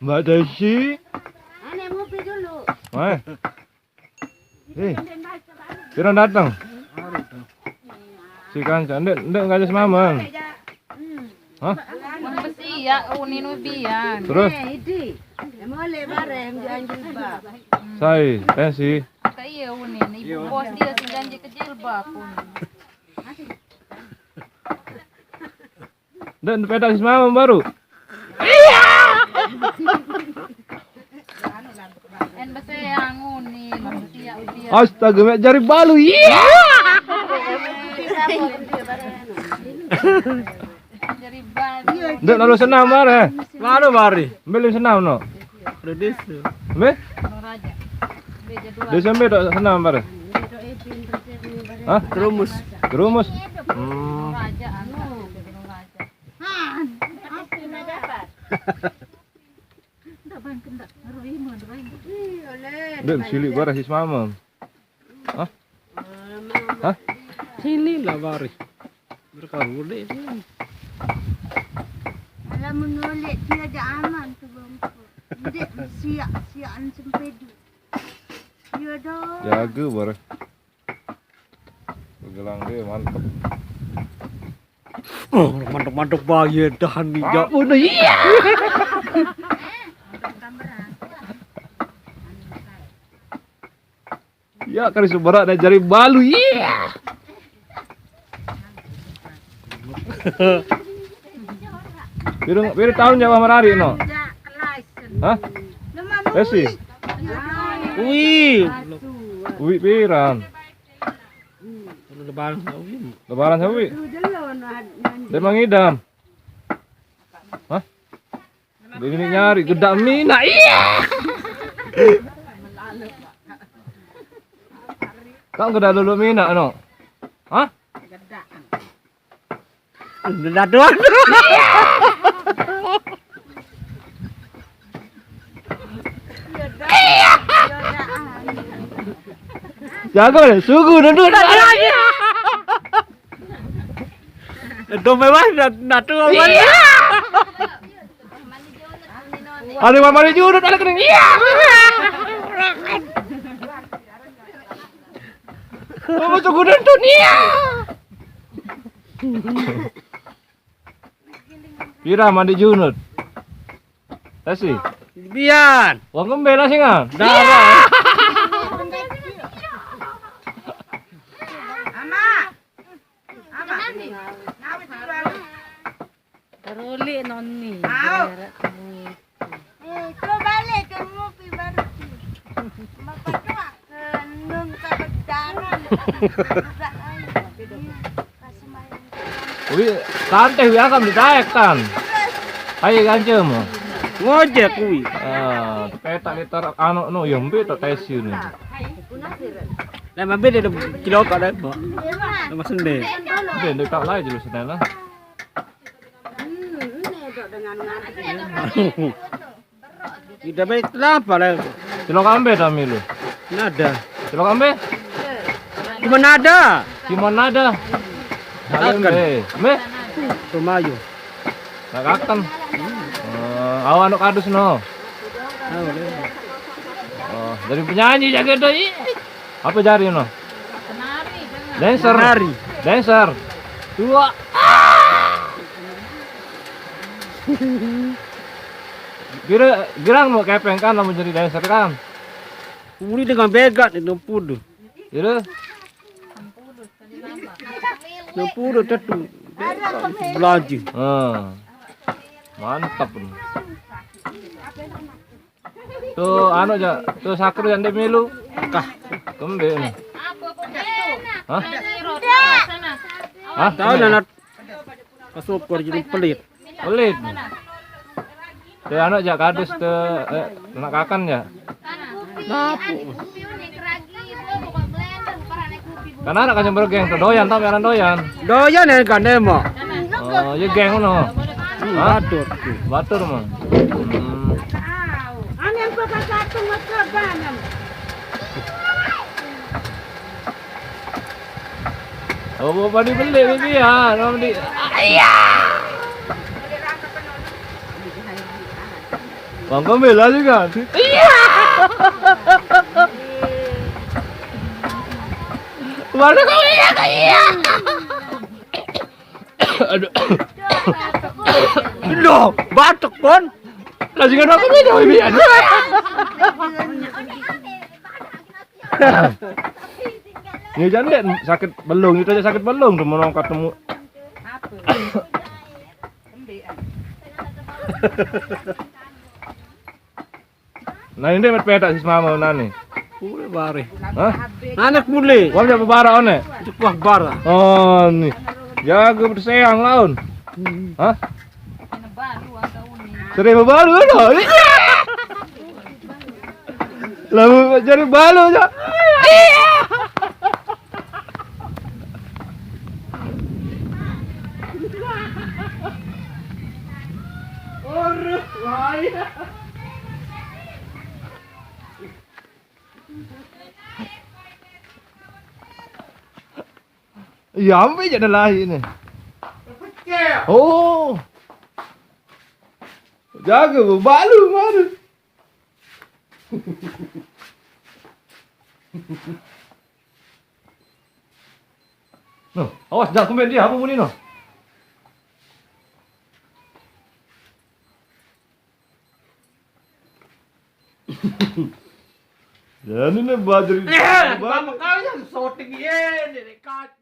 Mbak Desi. Aneh ngopi dulu. Pirang datang? Si Kanca, ndek ngajak semaman. Hah? Besi ya, unin ubian. Terus? Idi. Boleh bareng janji bab. Saya, Desi. Kayak unin, ibu bos dia si janji ke jilbab pun. Ndek pedak si semaman baru. En besi yang unin, besi ya ubian. Astaga, mek jari balu. Iya. Jadi ban. Ndek lalu senam bare. Mana mari? Belum senam no. Redis. Me? Raja. Beja dua. Desember dok senam bare. Hah? Kerumus. Kerumus. Raja angkat. Raja. Ndek silik bare si semaman. Hah? Hah? Sini lah mari. Berkahul deh. Alam menolak tiada aman tu bangku. Dek siap-siapan sempedu. Ya dah. Jaga bare. Begelang dia mantap. Oh, mantap-mantap bayi tahan nih. Ya udah iya. Ya kali seberat dan jari balu. Iya. Biru tahun Jawa Merari no. Hah? Desi. Wih. Uwi piran. Lebaran. Lebaran sawi. Dia mangidam. Hah? Dia ini nyari gedak mina. Iya. Kau gedak dulu mina no. Hah? Udah doang. Jago deh, sugu duduk lagi. Dombe mah natu aman. Ada mama di jurut ada kering. Iya. Oh, sugu duduk iya. Pira mandi junut. Tasi. Bian. Wong kembela sih nggak? Darah. Teruli nonni. Kau balik ke ngopi baru. Maka tua kenung kebedaran. Wi, santai wi akan ditaek kan. Ayo gancem. Ngojek kuwi. Ah, petak liter anu no yo mbe tok tesi ni. Lah mabe de kilo ka da, Mbak. Nama sende. Mbe ndek tak lae jelu senela. Tidak baik kenapa lah? Kilo kambe ta milu. Nada. Kilo kambe? Cuma nada. Gimana ada? Akan. Me? Tumayo. Tak akan. Awan anu kadus no. Oh, dari penyanyi jaga doi. Apa jari no? Penari. Dancer. Nari. Dancer. Dua. Girang mau kepeng kan mau jadi dancer kan? Uri dengan begat itu pudu. Gitu. 60 tetu. Belanja. Mantap. Tuh anu aja, tuh sakru yang demilu. Kah, Kembe nih. Hah? Hah? tahu anak kasupor jadi pelit. Pelit. Tuh anu aja kadus tuh anak kakan ya. Karena anak kan bergeng tuh doyan tau kan doyan. Doyan ya kan demo. Oh, ya geng ngono. Batur. Batur mah. Aneh kau satu motor banam. Oh, bapak dibeli bibi ya, nom di. Iya. Bang Kamila juga. Mana Kamila iya. Aduh. Loh, batuk pun. Lah jangan aku beda ini. Ini jangan sakit belung itu aja sakit belung tuh mau ketemu. Nah ini met peta sis mama nani. Boleh bare. Hah? Anak mulai. Wam jago bara one. Cepat bara. Oh nih. Jago bersayang laun. Hah? Ano baru ang taon ni. Sering baru loh. Lalu jadi balu aja. Ya, ambil je dah lahir ni. Oh. Jaga balu baru. No, awas jangan komen dia apa muni no. Jadi ni baju. Mama kau yang shooting ye, ni kat.